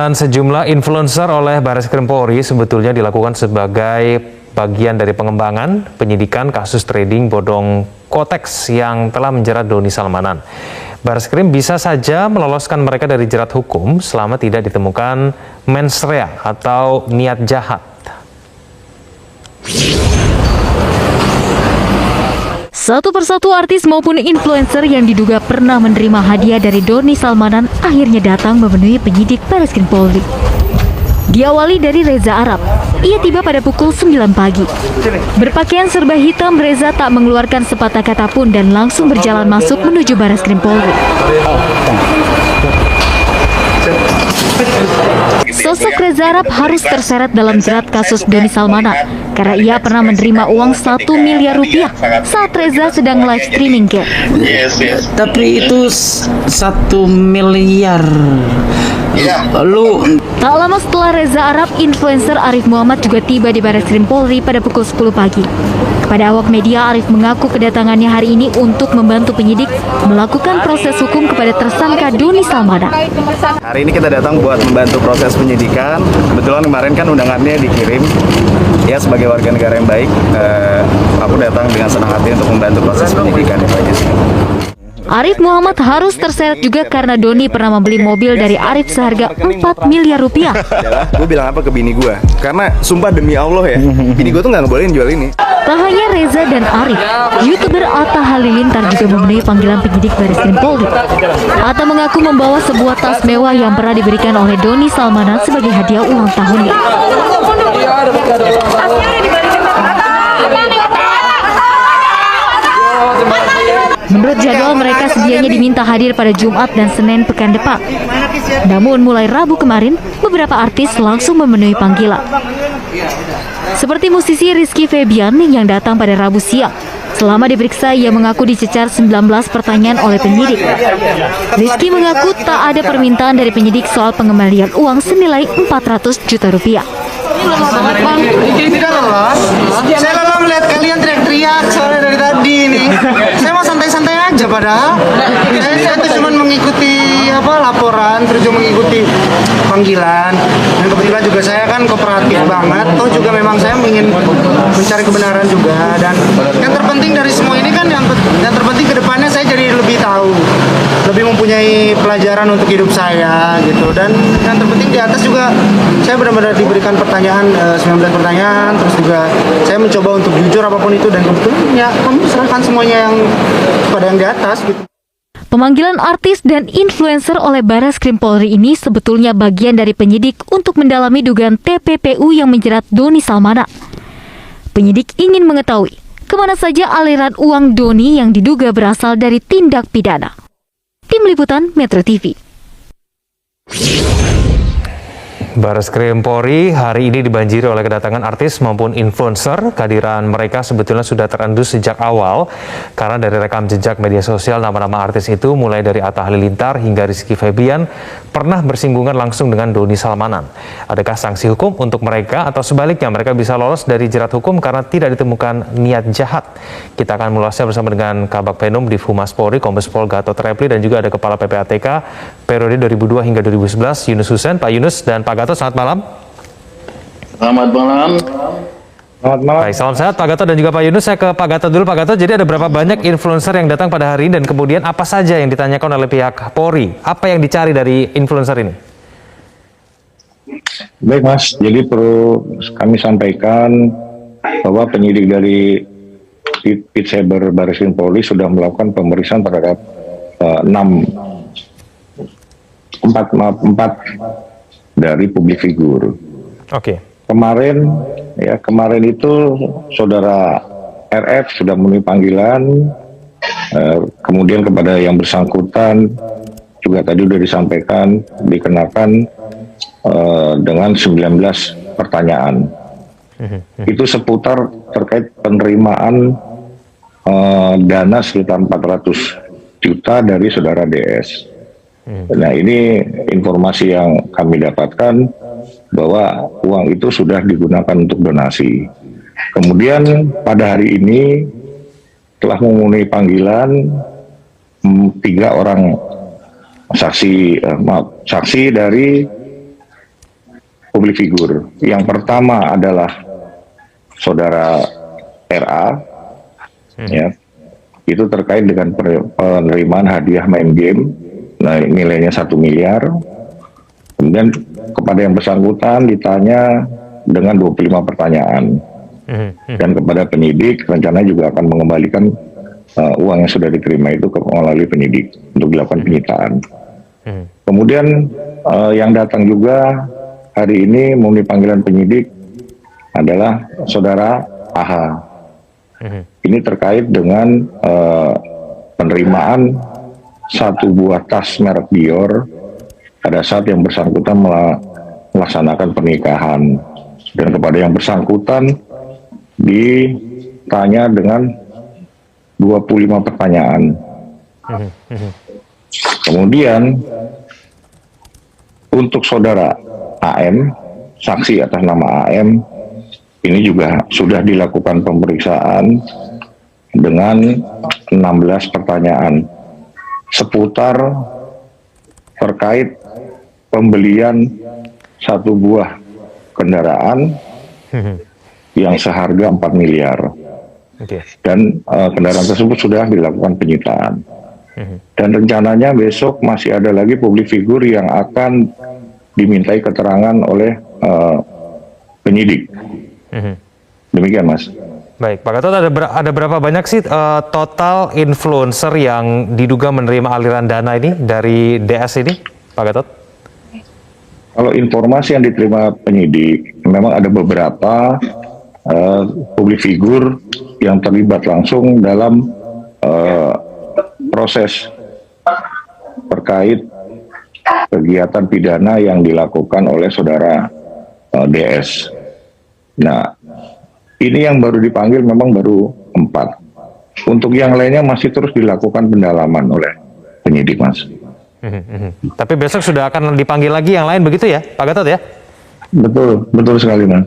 Pemanggilan sejumlah influencer oleh Barreskrim Polri sebetulnya dilakukan sebagai bagian dari pengembangan penyidikan kasus trading bodong Kotex yang telah menjerat Doni Salmanan. Barreskrim bisa saja meloloskan mereka dari jerat hukum selama tidak ditemukan mens rea atau niat jahat. Satu persatu artis maupun influencer yang diduga pernah menerima hadiah dari Doni Salmanan akhirnya datang memenuhi penyidik Barreskrim Polri. Diawali dari Reza Arab, ia tiba pada pukul 9 pagi. Berpakaian serba hitam, Reza tak mengeluarkan sepatah kata pun dan langsung berjalan masuk menuju Barreskrim Polri. Sosok Reza Arab harus terseret dalam jerat kasus Doni Salmanan karena ia pernah menerima uang 1 miliar rupiah saat Reza sedang live streaming game. Tapi itu 1 miliar. Lalu Tak lama setelah Reza Arab, influencer Arif Muhammad juga tiba di Barreskrim Polri pada pukul 10 pagi. Kepada awak media, Arif mengaku kedatangannya hari ini untuk membantu penyidik melakukan proses hukum kepada tersangka Doni Salmanan. Hari ini kita datang buat membantu proses penyidikan. Kebetulan kemarin kan undangannya dikirim. Ya, sebagai warga negara yang baik, aku datang dengan senang hati untuk membantu proses penyidikan itu aja sih. Arif Muhammad harus terseret juga karena Doni pernah membeli mobil dari Arif seharga 4 miliar rupiah. Gue bilang apa ke bini gue? Karena sumpah demi Allah ya, bini gue tuh nggak ngebolehin jual ini. Tak hanya Reza dan Arif, YouTuber Atta Halilintar juga memenuhi panggilan penyidik Barreskrim Polri. Atta mengaku membawa sebuah tas mewah yang pernah diberikan oleh Doni Salmanan sebagai hadiah ulang tahunnya. Menurut jadwal, mereka sedianya diminta hadir pada Jumat dan Senin pekan depan. Namun mulai Rabu kemarin, beberapa artis langsung memenuhi panggilan. Seperti musisi Rizky Febian yang datang pada Rabu siang. Selama diperiksa, ia mengaku dicecar 19 pertanyaan oleh penyidik. Rizky mengaku tak ada permintaan dari penyidik soal pengembalian uang senilai 400 juta rupiah. Tidak lelah. Saya lelah melihat kalian teriak-teriak soalnya dari tadi nih. Saya mau santai-santai aja padahal. Saya tuh cuma mengikuti laporan, terus juga mengikuti panggilan. Dan kebetulan juga saya kan kooperatif banget. Toh juga memang saya ingin mencari kebenaran juga. Dan yang terpenting dari semua ini kan yang terpenting kedepannya saya jadi lebih tahu, lebih mempunyai pelajaran untuk hidup saya gitu. Dan yang terpenting di atas juga saya benar-benar diberikan pertanyaan 19 pertanyaan, terus juga saya mencoba untuk jujur apapun itu, dan kebetulan ya kami serahkan semuanya yang pada yang di atas gitu. Pemanggilan artis dan influencer oleh Barreskrim Polri ini sebetulnya bagian dari penyidik untuk mendalami dugaan TPPU yang menjerat Doni Salmanan. Penyidik ingin mengetahui kemana saja aliran uang Doni yang diduga berasal dari tindak pidana. Tim Liputan Metro TV. Barreskrim Polri hari ini dibanjiri oleh kedatangan artis maupun influencer. Kehadiran mereka sebetulnya sudah terendus sejak awal karena dari rekam jejak media sosial nama-nama artis itu mulai dari Atta Halilintar hingga Rizky Febian pernah bersinggungan langsung dengan Doni Salmanan. Adakah sanksi hukum untuk mereka atau sebaliknya mereka bisa lolos dari jerat hukum karena tidak ditemukan niat jahat? Kita akan mengulasnya bersama dengan Kabag Penum di Humas Polri, Kombes Pol Gatot Reply, dan juga ada Kepala PPATK periode 2002 hingga 2011 Yunus Husein. Pak Yunus dan Pak Gatot, selamat malam. Selamat malam. Selamat malam. Baik, salam sehat Pak Gatot dan juga Pak Yunus. Saya ke Pak Gatot dulu. Pak Gatot, jadi ada berapa banyak influencer yang datang pada hari ini dan kemudian apa saja yang ditanyakan oleh pihak Polri? Apa yang dicari dari influencer ini? Baik Mas, jadi perlu kami sampaikan bahwa penyidik dari Pit Cyber Barreskrim Polri sudah melakukan pemeriksaan terhadap 4 dari publik figur. Oke. Kemarin itu saudara RF sudah memenuhi panggilan, kemudian kepada yang bersangkutan juga tadi sudah disampaikan dikenakan dengan 19 pertanyaan. Itu seputar terkait penerimaan dana sekitar 400 juta dari saudara DS. Nah, ini informasi yang kami dapatkan bahwa uang itu sudah digunakan untuk donasi. Kemudian pada hari ini telah memenuhi panggilan 3 orang saksi dari publik figur. Yang pertama adalah saudara RA, ya, itu terkait dengan penerimaan hadiah main game, nah, nilainya 1 miliar. Kemudian kepada yang bersangkutan ditanya dengan 25 pertanyaan. Dan kepada penyidik rencananya juga akan mengembalikan uang yang sudah diterima itu melalui penyidik untuk dilakukan penyitaan. Kemudian yang datang juga hari ini memenuhi panggilan penyidik adalah saudara AH. Ini terkait dengan penerimaan 1 buah tas merek Dior pada saat yang bersangkutan melaksanakan pernikahan. Dan kepada yang bersangkutan ditanya dengan 25 pertanyaan. Kemudian untuk saudara AM, saksi atas nama AM, ini juga sudah dilakukan pemeriksaan dengan 16 pertanyaan seputar terkait pembelian 1 buah kendaraan yang seharga 4 miliar. Dan kendaraan tersebut sudah dilakukan penyitaan. Dan rencananya besok masih ada lagi publik figur yang akan dimintai keterangan oleh penyidik. Demikian, Mas. Baik, Pak Gatot, ada berapa banyak sih total influencer yang diduga menerima aliran dana ini dari DS ini, Pak Gatot? Kalau informasi yang diterima penyidik, memang ada beberapa publik figur yang terlibat langsung dalam proses terkait kegiatan pidana yang dilakukan oleh saudara DS. Nah, ini yang baru dipanggil memang baru 4. Untuk yang lainnya masih terus dilakukan pendalaman oleh penyidik, Mas. Tapi besok sudah akan dipanggil lagi yang lain begitu ya, Pak Gatot ya? Betul, betul sekali, Mas.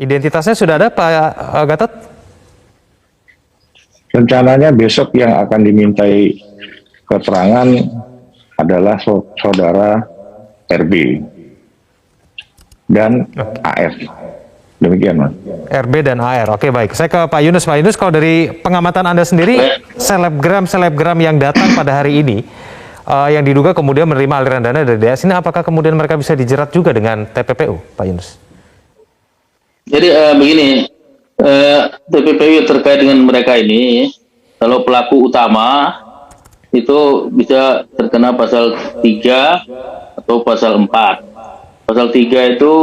Identitasnya sudah ada, Pak Gatot? Rencananya besok yang akan dimintai keterangan adalah saudara RB dan AF. Demikian, Mas. RB dan AR. Oke, baik. Saya ke Pak Yunus. Pak Yunus, kalau dari pengamatan Anda sendiri, selebgram yang datang pada hari ini, yang diduga kemudian menerima aliran dana dari DS ini, apakah kemudian mereka bisa dijerat juga dengan TPPU, Pak Yunus? Jadi begini, TPPU terkait dengan mereka ini, kalau pelaku utama itu bisa terkena pasal 3 atau pasal 4. Pasal 3 itu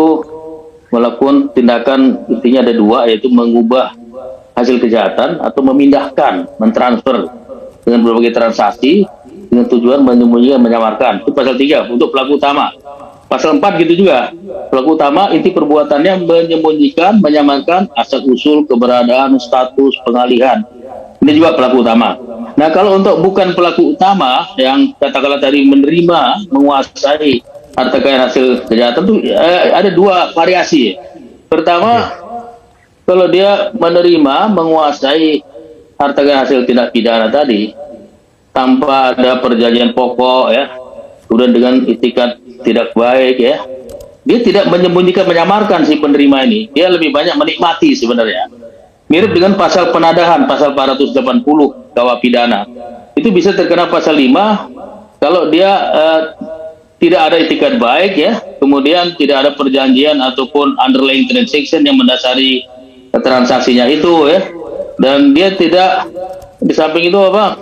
melakukan tindakan, intinya ada 2, yaitu mengubah hasil kejahatan atau memindahkan, mentransfer dengan berbagai transaksi dengan tujuan menyembunyikan, menyamarkan. Itu pasal 3 untuk pelaku utama. Pasal 4 gitu juga. Pelaku utama inti perbuatannya menyembunyikan, menyamarkan asal-usul, keberadaan, status, pengalihan. Ini juga pelaku utama. Nah, kalau untuk bukan pelaku utama yang katakanlah tadi menerima, menguasai harta kekayaan hasil kejahatan itu ada 2 variasi. Pertama, kalau dia menerima, menguasai harta kekayaan hasil tindak pidana tadi tanpa ada perjanjian pokok ya, kemudian dengan itikat tidak baik ya, dia tidak menyembunyikan, menyamarkan si penerima ini, dia lebih banyak menikmati sebenarnya. Mirip dengan pasal penadahan, pasal 480 KUH pidana. Itu bisa terkena pasal 5 kalau dia tidak ada itikat baik ya, kemudian tidak ada perjanjian ataupun underlying transaction yang mendasari transaksinya itu ya, dan dia tidak, di samping itu apa,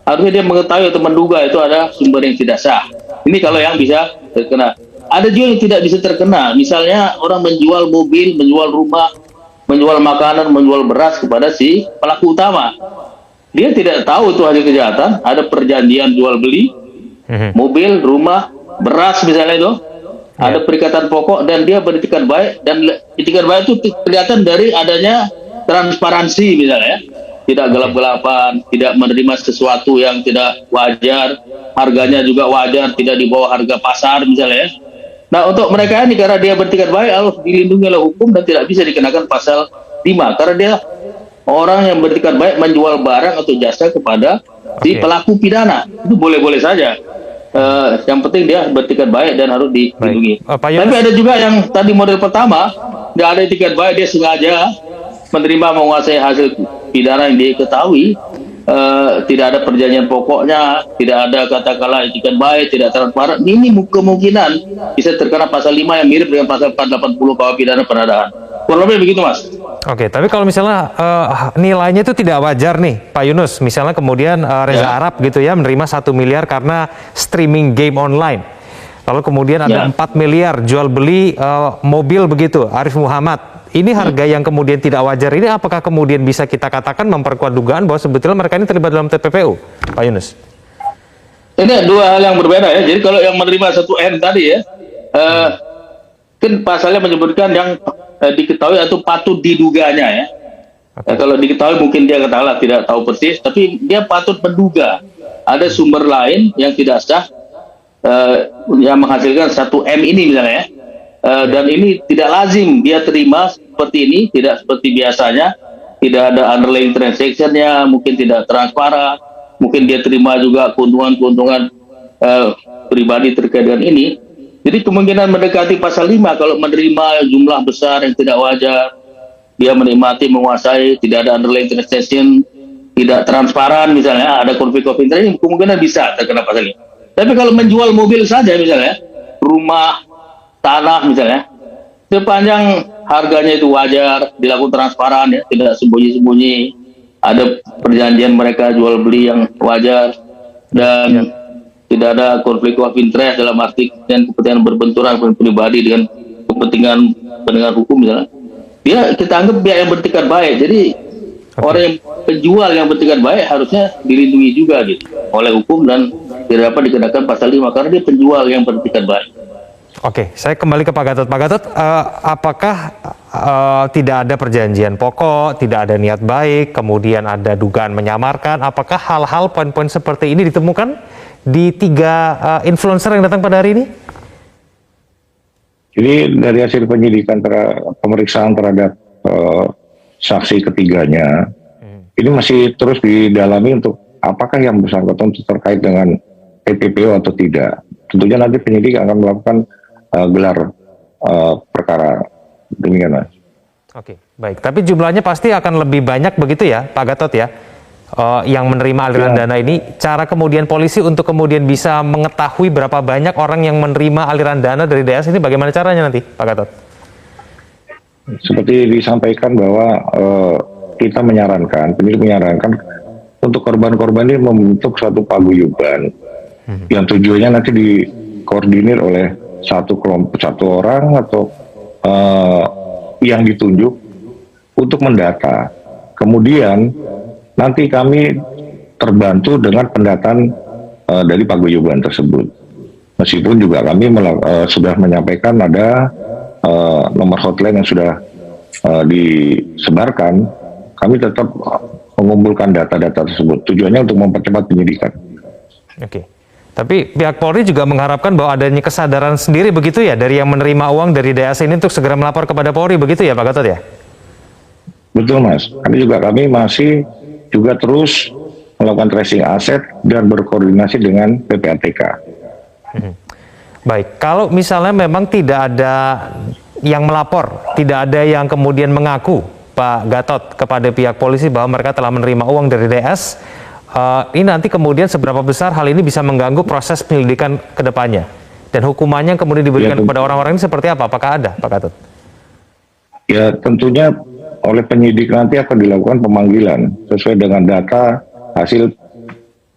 harusnya dia mengetahui atau menduga itu ada sumber yang tidak sah. Ini kalau yang bisa terkena. Ada juga yang tidak bisa terkena, misalnya orang menjual mobil, menjual rumah, menjual makanan, menjual beras kepada si pelaku utama. Dia tidak tahu itu hasil kejahatan, ada perjanjian jual beli, mobil, rumah, beras misalnya itu, ada perikatan pokok dan dia beritikat baik, dan itikat baik itu kelihatan dari adanya transparansi misalnya, tidak gelap-gelapan, tidak menerima sesuatu yang tidak wajar, harganya juga wajar, tidak di bawah harga pasar misalnya. Nah, untuk mereka ini karena dia beretikat baik harus dilindungi oleh hukum dan tidak bisa dikenakan pasal 5 karena dia orang yang beretikat baik menjual barang atau jasa kepada si pelaku pidana. Itu boleh-boleh saja. Yang penting dia bertikat baik dan harus dilindungi. Pak Yunus. Tapi ada juga yang tadi model pertama, nggak ada etikat baik, dia sengaja menerima menguasai hasil pidana yang dia ketahui, tidak ada perjanjian pokoknya, tidak ada katakanlah etikat baik, tidak transparan. Ini kemungkinan bisa terkena pasal 5 yang mirip dengan pasal 480 KUH pidana penodaan. Kurang lebih begitu, Mas. Oke, tapi kalau misalnya nilainya itu tidak wajar nih, Pak Yunus, misalnya kemudian Reza Arab gitu ya menerima 1 miliar karena streaming game online, lalu kemudian ada 4 miliar jual beli mobil begitu, Arif Muhammad. Ini harga yang kemudian tidak wajar ini, apakah kemudian bisa kita katakan memperkuat dugaan bahwa sebetulnya mereka ini terlibat dalam TPPU, Pak Yunus? Ini dua hal yang berbeda ya. Jadi kalau yang menerima 1M tadi ya, kan pasalnya menyebutkan yang diketahui atau patut diduganya ya. Kalau diketahui mungkin dia katakanlah tidak tahu persis, tapi dia patut menduga ada sumber lain yang tidak sah yang menghasilkan 1M ini misalnya ya. Dan ini tidak lazim dia terima seperti ini, tidak seperti biasanya, tidak ada underlying transaction-nya, mungkin tidak transparan, mungkin dia terima juga keuntungan-keuntungan pribadi terkait dengan ini. Jadi kemungkinan mendekati pasal 5 kalau menerima jumlah besar yang tidak wajar, dia menikmati, menguasai, tidak ada underlying transaction, tidak transparan misalnya, ada konflik of interest, kemungkinan bisa terkena pasal 5. Tapi kalau menjual mobil saja misalnya, rumah, tanah misalnya, sepanjang harganya itu wajar, dilakukan transparan ya, tidak sembunyi-sembunyi, ada perjanjian mereka jual beli yang wajar, dan tidak ada konflik of interest dalam arti dengan kepentingan berbenturan pribadi dengan kepentingan pendengar hukum misalnya, dia kita anggap pihak yang bertikat baik. Jadi orang yang penjual yang bertikat baik harusnya dilindungi juga gitu oleh hukum dan tidak dapat dikenakan pasal 5 karena dia penjual yang bertikat baik. Oke, saya kembali ke Pak Gatot. Pak Gatot, apakah tidak ada perjanjian pokok, tidak ada niat baik, kemudian ada dugaan menyamarkan? Apakah hal-hal poin-poin seperti ini ditemukan di 3 influencer yang datang pada hari ini? Jadi dari hasil penyidikan pemeriksaan terhadap saksi ketiganya, ini masih terus didalami untuk apakah yang bersangkutan terkait dengan TPPU atau tidak. Tentunya nanti penyidik akan melakukan gelar perkara, demikian Mas. Oke, baik. Tapi jumlahnya pasti akan lebih banyak begitu ya, Pak Gatot ya, yang menerima aliran dana ini. Cara kemudian polisi untuk kemudian bisa mengetahui berapa banyak orang yang menerima aliran dana dari DS ini, bagaimana caranya nanti, Pak Gatot? Seperti disampaikan bahwa kita menyarankan, penyidik menyarankan untuk korban-korban ini membentuk suatu paguyuban yang tujuannya nanti dikoordinir oleh satu kelompok, satu orang atau yang ditunjuk untuk mendata. Kemudian nanti kami terbantu dengan pendataan dari paguyuban tersebut. Meskipun juga kami sudah menyampaikan ada nomor hotline yang sudah disebarkan, kami tetap mengumpulkan data-data tersebut. Tujuannya untuk mempercepat penyidikan. Oke. Tapi pihak Polri juga mengharapkan bahwa adanya kesadaran sendiri begitu ya dari yang menerima uang dari DAS ini untuk segera melapor kepada Polri begitu ya Pak Gatot ya? Betul Mas. Kami masih juga terus melakukan tracing aset dan berkoordinasi dengan PPATK. Baik, kalau misalnya memang tidak ada yang melapor, tidak ada yang kemudian mengaku Pak Gatot kepada pihak polisi bahwa mereka telah menerima uang dari DS, ini nanti kemudian seberapa besar hal ini bisa mengganggu proses penyelidikan ke depannya? Dan hukumannya yang kemudian diberikan kepada orang-orang ini seperti apa? Apakah ada, Pak Gatot? Ya tentunya oleh penyidik nanti akan dilakukan pemanggilan sesuai dengan data hasil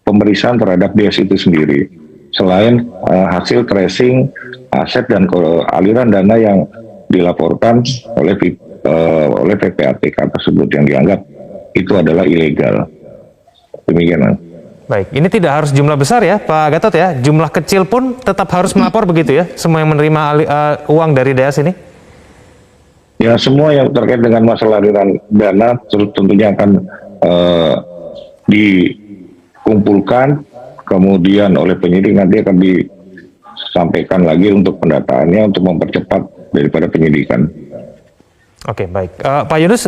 pemeriksaan terhadap DS itu sendiri. Selain hasil tracing aset dan aliran dana yang dilaporkan oleh PPATK tersebut yang dianggap itu adalah ilegal. Demikian. Baik, ini tidak harus jumlah besar ya Pak Gatot ya, jumlah kecil pun tetap harus melapor begitu ya, semua yang menerima uang dari DS ini? Ya, semua yang terkait dengan masalah aliran dana tentunya akan dikumpulkan, kemudian oleh penyidik nanti akan disampaikan lagi untuk pendataannya untuk mempercepat daripada penyidikan. Oke, baik. Pak Yunus,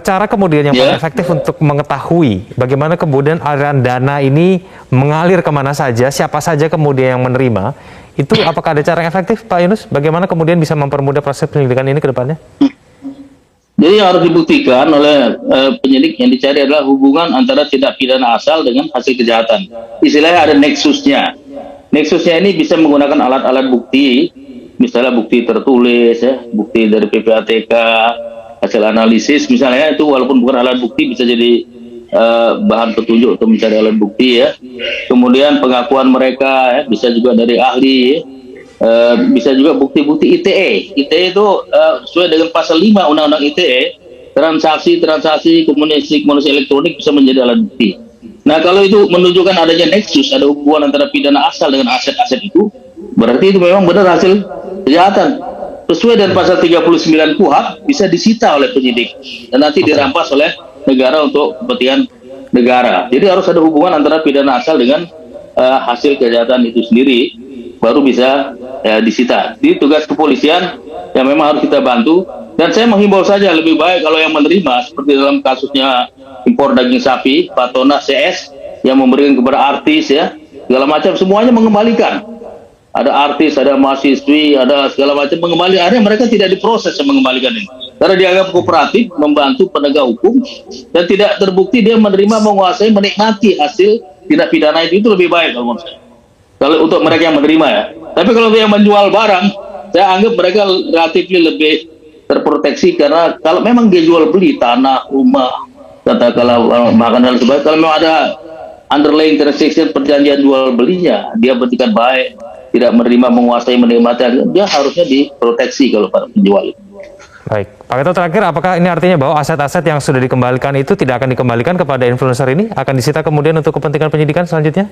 cara kemudian yang paling efektif untuk mengetahui bagaimana kemudian aliran dana ini mengalir kemana saja, siapa saja kemudian yang menerima, itu apakah ada cara yang efektif, Pak Yunus? Bagaimana kemudian bisa mempermudah proses penyelidikan ini ke depannya? Jadi yang harus dibuktikan oleh penyidik yang dicari adalah hubungan antara tindak pidana asal dengan hasil kejahatan. Istilahnya ada nexusnya. Nexusnya ini bisa menggunakan alat-alat bukti, misalnya bukti tertulis, ya, bukti dari PPATK, hasil analisis, misalnya itu walaupun bukan alat bukti bisa jadi bahan petunjuk untuk mencari alat bukti, ya. Kemudian pengakuan mereka, ya, bisa juga dari ahli, ya. Bisa juga bukti-bukti ITE. ITE itu sesuai dengan pasal 5 Undang-Undang ITE, transaksi komunikasi elektronik bisa menjadi alat bukti. Nah, kalau itu menunjukkan adanya nexus, ada hubungan antara pidana asal dengan aset-aset itu, berarti itu memang benar hasil kejahatan. Sesuai dengan pasal 39 KUHP bisa disita oleh penyidik dan nanti dirampas oleh negara untuk kepentingan negara. Jadi harus ada hubungan antara pidana asal dengan hasil kejahatan itu sendiri, baru bisa disita. Jadi tugas kepolisian yang memang harus kita bantu, dan saya menghimbau saja lebih baik kalau yang menerima seperti dalam kasusnya impor daging sapi Patona CS yang memberikan kepada artis, ya, segala macam, semuanya mengembalikan. Ada artis, ada mahasiswi, ada segala macam mengembalikan. Ada mereka tidak diproses yang mengembalikan ini karena dianggap kooperatif, membantu penegak hukum, dan tidak terbukti dia menerima, menguasai, menikmati hasil tindak pidana itu lebih baik kalau menurut saya. Kalau untuk mereka yang menerima, ya. Tapi kalau yang menjual barang, saya anggap mereka relatif lebih terproteksi, karena kalau memang dia jual beli tanah, rumah, katakanlah makanan dan sebagainya, kalau memang ada underlying transaction, perjanjian jual belinya, dia bertikat baik, tidak menerima, menguasai, menikmati, dia harusnya diproteksi kalau para penjual. Baik, Pak Gatot, terakhir, apakah ini artinya bahwa aset-aset yang sudah dikembalikan itu tidak akan dikembalikan kepada influencer ini, akan disita kemudian untuk kepentingan penyidikan selanjutnya?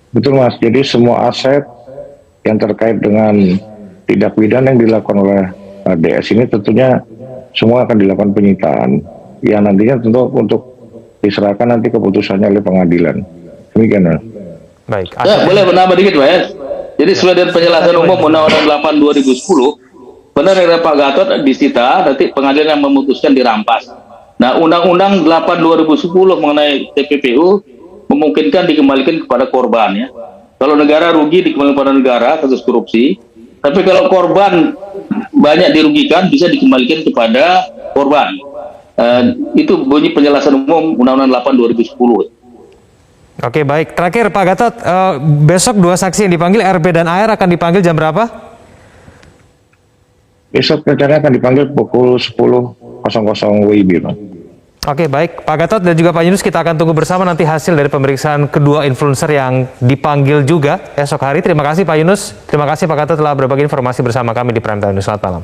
Betul, Mas. Jadi semua aset yang terkait dengan tindak pidana yang dilakukan oleh DS ini tentunya semua akan dilakukan penyitaan yang nantinya tentu untuk diserahkan nanti keputusannya oleh pengadilan. Demikian, Mas. Baik. Ya, boleh menambah dikit, Pak, ya. Jadi sesuai dengan penjelasan umum Undang-Undang 8 2010, benar yang Pak Gatot disita, nanti pengadilan yang memutuskan dirampas. Nah, Undang-Undang 8 2010 mengenai TPPU memungkinkan dikembalikan kepada korban, ya. Kalau negara rugi dikembalikan kepada negara kasus korupsi, tapi kalau korban banyak dirugikan bisa dikembalikan kepada korban. Itu bunyi penjelasan umum Undang-Undang 8 2010. Oke, baik. Terakhir, Pak Gatot, besok dua saksi yang dipanggil, RB dan AR, akan dipanggil jam berapa? Besok rencananya akan dipanggil pukul 10.00 WIB, Pak. Oke, baik. Pak Gatot dan juga Pak Yunus, kita akan tunggu bersama nanti hasil dari pemeriksaan kedua influencer yang dipanggil juga esok hari. Terima kasih Pak Yunus, terima kasih Pak Gatot telah berbagi informasi bersama kami di Prime Time News. Selamat malam.